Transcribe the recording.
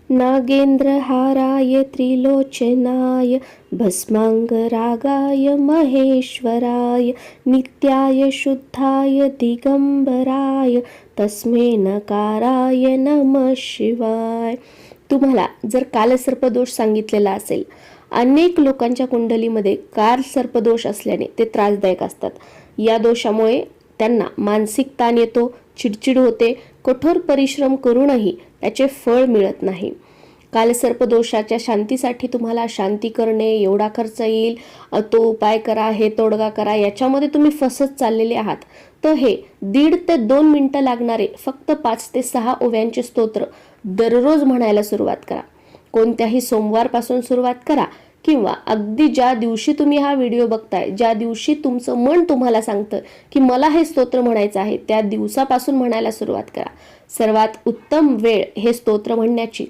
नागेन्द्रहाराय त्रिलोचनाय भस्मांगरागाय महेश्वराय नित्याय शुद्धाय दिगंबराय तस्मै नकाराय नमः शिवाय. तुम्हाला जर कालसर्पदोष सांगितलेला असेल, अनेक लोकांच्या कुंडलीमध्ये कालसर्पदोष असल्याने ते त्रासदायक असतात. या दोषामुळे त्यांना मानसिक ताण येतो, चिडचिड होते, कठोर परिश्रम करूनही त्याचे फळ मिळत नाही. कालसर्पदोषाच्या शांतीसाठी तुम्हाला शांती करणे, एवढा खर्च येईल, तो उपाय करा, हे तोडगा करा, याच्यामध्ये तुम्ही फसत चाललेले आहात. तर हे 1.5 ते 2 मिनिटं लागणारे फक्त 5 ते 6 ओव्यांचे स्तोत्र दररोज म्हणायला सुरुवात करा. कोणत्याही सोमवारपासून सुरुवात करा किंवा अगदी ज्या दिवशी तुम्ही हा व्हिडिओ बघताय, ज्या दिवशी तुमचं मन तुम्हाला सांगतं की मला हे स्तोत्र म्हणायचं आहे, त्या दिवसापासून म्हणायला सुरुवात करा. सर्वात उत्तम वेळ हे स्तोत्र म्हणण्याची